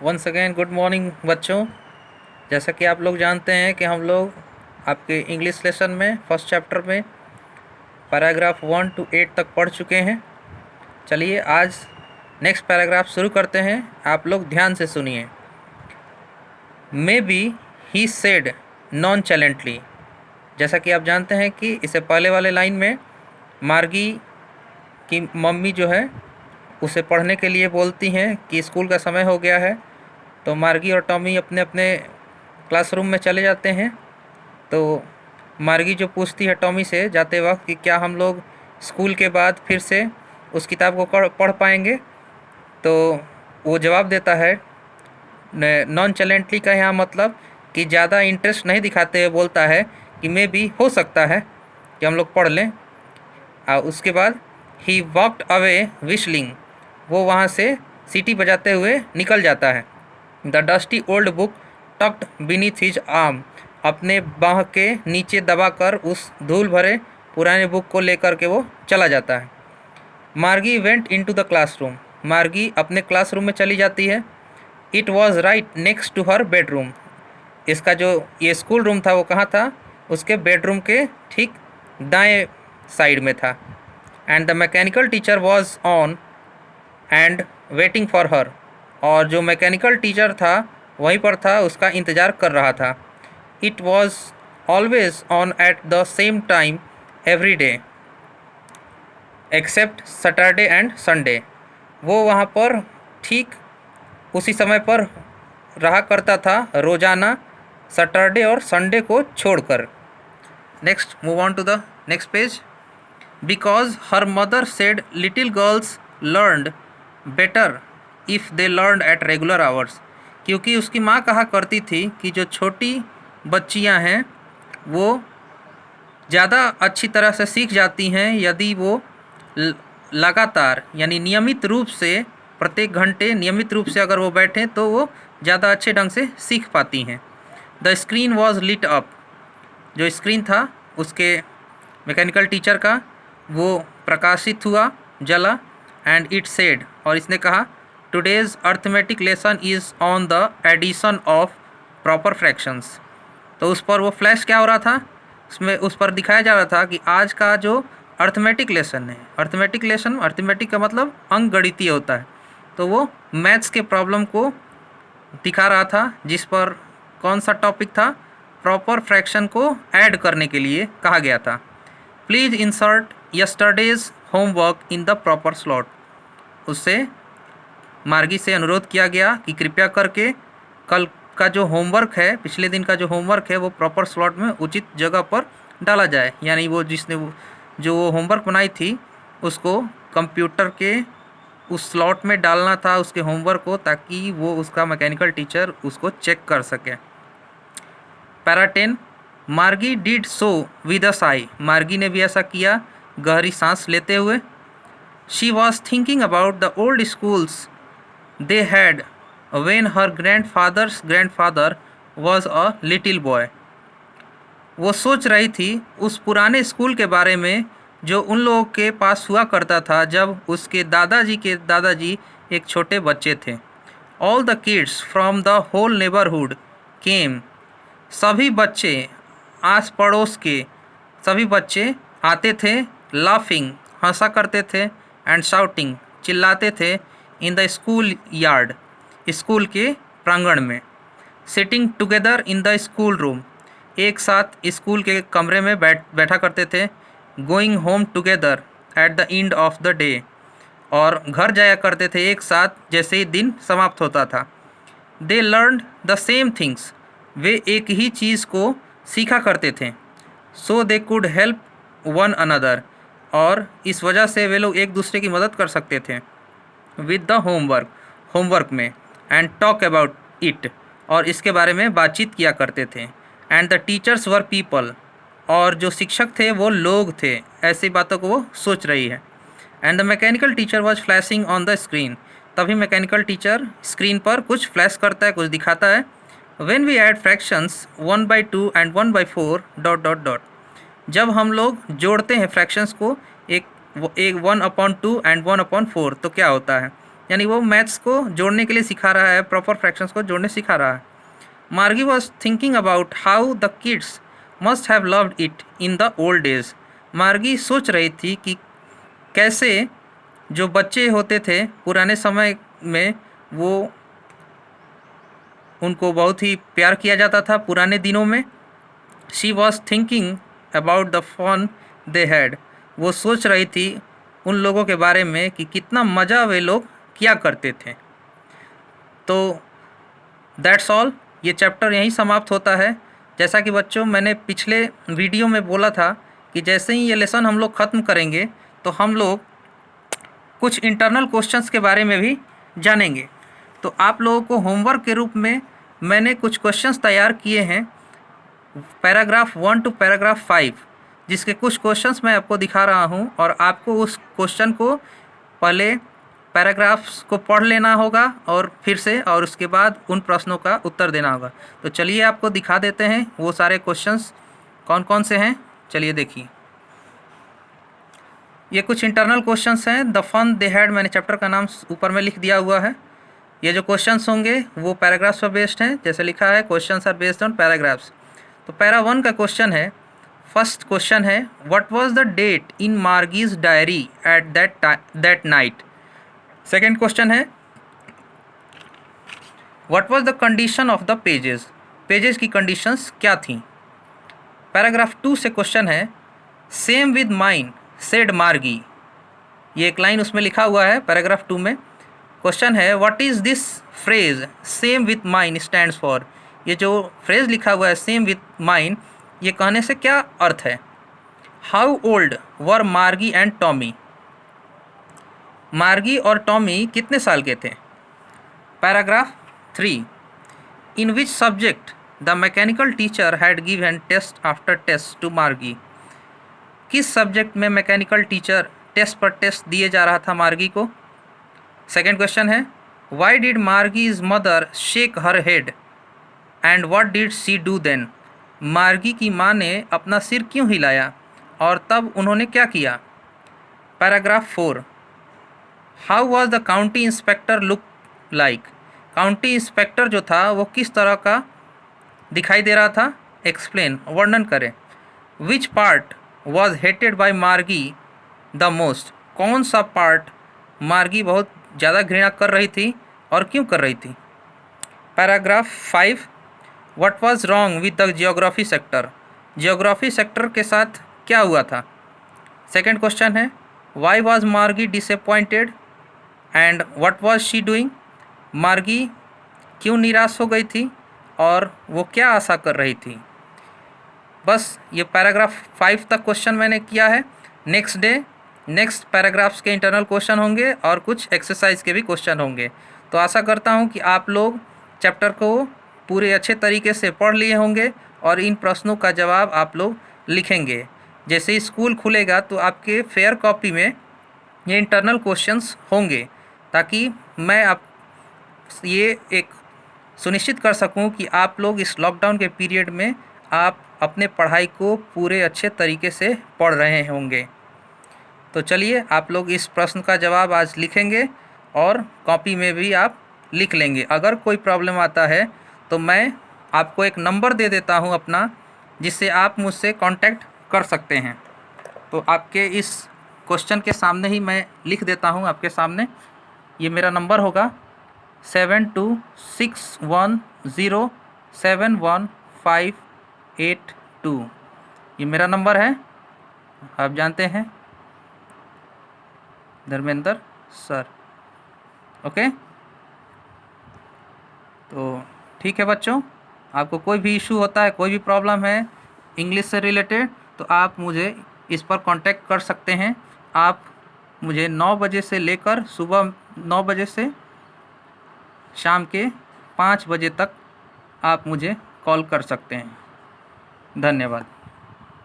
Once again good morning बच्चों। जैसा कि आप लोग जानते हैं कि हम लोग आपके इंग्लिश लेसन में फर्स्ट चैप्टर में पैराग्राफ 1 to 8 तक पढ़ चुके हैं। चलिए आज नेक्स्ट पैराग्राफ शुरू करते हैं। आप लोग ध्यान से सुनिए। मे बी ही सेड नॉन चैलेंटली। जैसा कि आप जानते हैं कि इससे पहले वाले लाइन में मार्गी की मम्मी जो है उसे पढ़ने के लिए बोलती हैं कि स्कूल का समय हो गया है। तो मार्गी और टॉमी अपने अपने क्लासरूम में चले जाते हैं। तो मार्गी जो पूछती है टॉमी से जाते वक्त कि क्या हम लोग स्कूल के बाद फिर से उस किताब को पढ़ पाएंगे, तो वो जवाब देता है नॉन चैलेंटली का यहाँ मतलब कि ज़्यादा इंटरेस्ट नहीं दिखाते हुए बोलता है कि मे भी हो सकता है कि हम लोग पढ़ लें। उसके बाद ही वॉकड अवे विशलिंग, वो वहाँ से सीटी बजाते हुए निकल जाता है। The dusty old book tucked beneath his arm, अपने बाह के नीचे दबाकर उस धूल भरे पुराने बुक को लेकर के वो चला जाता है। मार्गी वेंट इनटू द क्लासरूम, मार्गी अपने क्लासरूम में चली जाती है। It was right next to her bedroom, इसका जो ये स्कूल रूम था वो कहाँ था, उसके बेडरूम के ठीक दाएं साइड में था। And the mechanical teacher was on and waiting for her, और जो मैकेनिकल टीचर था वहीं पर था, उसका इंतज़ार कर रहा था। It was always on at the same time every day except Saturday and Sunday, वो वहाँ पर ठीक उसी समय पर रहा करता था रोज़ाना, सैटरडे और संडे को छोड़कर। Next move on to the next page. Because her mother said little girls learned better if they learn at regular hours, क्योंकि उसकी माँ कहा करती थी कि जो छोटी बच्चियाँ हैं वो ज़्यादा अच्छी तरह से सीख जाती हैं यदि वो लगातार यानी नियमित रूप से प्रत्येक घंटे नियमित रूप से अगर वो बैठें तो वो ज़्यादा अच्छे ढंग से सीख पाती हैं। The screen was lit up, जो स्क्रीन था उसके मैकेनिकल टीचर का वो प्रकाशित हुआ, जला। एंड इट सेड, और इसने कहा today's arithmetic lesson is on the addition of proper fractions, तो उस पर वो फ्लैश क्या हो रहा था, उसमें उस पर दिखाया जा रहा था कि आज का जो अर्थमेटिक लेसन है, अर्थमेटिक का मतलब अंक गणितीय होता है, तो वो मैथ्स के प्रॉब्लम को दिखा रहा था, जिस पर कौन सा टॉपिक था, प्रॉपर फ्रैक्शन को ऐड करने के लिए कहा गया था। Please insert yesterday's homework in the proper slot, उससे मार्गी से अनुरोध किया गया कि कृपया करके कल का जो होमवर्क है, पिछले दिन का जो होमवर्क है वो प्रॉपर स्लॉट में उचित जगह पर डाला जाए, यानी वो जिसने जो वो होमवर्क बनाई थी उसको कंप्यूटर के उस स्लॉट में डालना था उसके होमवर्क को, ताकि वो उसका मैकेनिकल टीचर उसको चेक कर सके। पैरा 10, मार्गी did so with a Sai, मार्गी ने भी ऐसा किया गहरी सांस लेते हुए। She was thinking about the old schools they had when her grandfather was a little boy, वो सोच रही थी उस पुराने स्कूल के बारे में जो उन लोगों के पास हुआ करता था जब उसके दादाजी एक छोटे बच्चे थे। All the kids from the whole neighbourhood came, सभी बच्चे आस पड़ोस के सभी बच्चे आते थे। लाफिंग, हंसा करते थे। एंड शाउटिंग, चिल्लाते थे। In the school yard, school के प्रांगण में। Sitting together in the school room, एक साथ स्कूल के कमरे में बैठा करते थे। Going home together at the end of the day, और घर जाया करते थे एक साथ जैसे ही दिन समाप्त होता था। They learn the same things, वे एक ही चीज़ को सीखा करते थे। So they could help one another, और इस वजह से वे लोग एक दूसरे की मदद कर सकते थे। विद द होमवर्क में। एंड टॉक अबाउट इट, और इसके बारे में बातचीत किया करते थे। And the teachers were people, और जो शिक्षक थे वो लोग थे, ऐसी बातों को वो सोच रही है। And the mechanical teacher was flashing on the screen, तभी मैकेनिकल टीचर स्क्रीन पर कुछ फ्लैश करता है, कुछ दिखाता है। When we add fractions 1/2 and 1/4 ... जब हम लोग जोड़ते हैं फ्रैक्शंस को, एक 1/2 एंड 1/4, तो क्या होता है, यानी वो मैथ्स को जोड़ने के लिए सिखा रहा है, प्रॉपर फ्रैक्शंस को जोड़ने सिखा रहा है। मार्गी was thinking about how the kids must have loved it in the old days. मार्गी सोच रही थी कि कैसे जो बच्चे होते थे पुराने समय में, वो उनको बहुत ही प्यार किया जाता था पुराने दिनों में। She was thinking about the fun they had. वो सोच रही थी उन लोगों के बारे में कि कितना मज़ा वे लोग किया करते थे। तो दैट्स ऑल, ये चैप्टर यहीं समाप्त होता है। जैसा कि बच्चों मैंने पिछले वीडियो में बोला था कि जैसे ही ये लेसन हम लोग ख़त्म करेंगे तो हम लोग कुछ इंटरनल क्वेश्चंस के बारे में भी जानेंगे। तो आप लोगों को होमवर्क के रूप में मैंने कुछ क्वेश्चंस तैयार किए हैं पैराग्राफ 1 टू पैराग्राफ 5, जिसके कुछ क्वेश्चंस मैं आपको दिखा रहा हूं और आपको उस क्वेश्चन को पहले पैराग्राफ्स को पढ़ लेना होगा और फिर से, और उसके बाद उन प्रश्नों का उत्तर देना होगा। तो चलिए आपको दिखा देते हैं वो सारे क्वेश्चंस कौन कौन से हैं। चलिए देखिए, ये कुछ इंटरनल क्वेश्चंस हैं। द फन दे हैड, मैंने चैप्टर का नाम ऊपर में लिख दिया हुआ है। ये जो क्वेश्चंस होंगे वो पैराग्राफ्स पर बेस्ड हैं, जैसे लिखा है questions are based on paragraphs. तो पैरा 1 का क्वेश्चन है, फर्स्ट क्वेश्चन है, what was the date in Margie's diary at that night. Second question है, what was the condition of the pages. Pages की कंडीशंस क्या थी। पैराग्राफ 2 से question है, सेम विद माइन सेड मार्गी। ये एक लाइन उसमें लिखा हुआ है पैराग्राफ 2 में। क्वेश्चन है, what is this phrase same with mine stands for. ये जो फ्रेज लिखा हुआ है सेम विथ माइन, ये कहने से क्या अर्थ है। हाउ ओल्ड वर मार्गी एंड टॉमी। मार्गी और टॉमी कितने साल के थे। Paragraph 3, in which subject the mechanical teacher had given test after test to Margie. किस सब्जेक्ट में मैकेनिकल टीचर टेस्ट पर टेस्ट दिए जा रहा था मार्गी को। सेकेंड क्वेश्चन है, why did Margie's mother shake her head and what did she do then. Margie की माँ ने अपना सिर क्यों हिलाया और तब उन्होंने क्या किया। Paragraph 4, how was the county inspector look like. County inspector जो था वो किस तरह का दिखाई दे रहा था। एक्सप्लेन, वर्णन करें। Which part was hated by Margie the most. कौन सा पार्ट मार्गी बहुत ज़्यादा घृणा कर रही थी और क्यों कर रही थी। Paragraph 5, what was wrong with the geography sector. Geography sector के साथ क्या हुआ था। सेकेंड क्वेश्चन है, वाई वाज मार्गी disappointed and what was she doing. मार्गी क्यों निराश हो गई थी और वो क्या आशा कर रही थी। बस ये पैराग्राफ 5 तक क्वेश्चन मैंने किया है। नेक्स्ट पैराग्राफ्स के इंटरनल क्वेश्चन होंगे और कुछ एक्सरसाइज के भी क्वेश्चन होंगे। तो आशा करता हूँ कि आप लोग चैप्टर को पूरे अच्छे तरीके से पढ़ लिए होंगे और इन प्रश्नों का जवाब आप लोग लिखेंगे। जैसे ही स्कूल खुलेगा तो आपके फेयर कॉपी में ये इंटरनल क्वेश्चंस होंगे, ताकि मैं आप ये एक सुनिश्चित कर सकूं कि आप लोग इस लॉकडाउन के पीरियड में आप अपने पढ़ाई को पूरे अच्छे तरीके से पढ़ रहे होंगे। तो चलिए, आप लोग इस प्रश्न का जवाब आज लिखेंगे और कॉपी में भी आप लिख लेंगे। अगर कोई प्रॉब्लम आता है तो मैं आपको एक नंबर दे देता हूं अपना, जिससे आप मुझसे कांटेक्ट कर सकते हैं। तो आपके इस क्वेश्चन के सामने ही मैं लिख देता हूं आपके सामने। ये मेरा नंबर होगा 7261071582। ये मेरा नंबर है, आप जानते हैं, धर्मेंद्र सर। ओके, तो ठीक है बच्चों, आपको कोई भी इशू होता है, कोई भी प्रॉब्लम है इंग्लिश से रिलेटेड, तो आप मुझे इस पर कांटेक्ट कर सकते हैं। आप मुझे 9 बजे से लेकर सुबह 9 बजे से शाम के 5 बजे तक आप मुझे कॉल कर सकते हैं। धन्यवाद।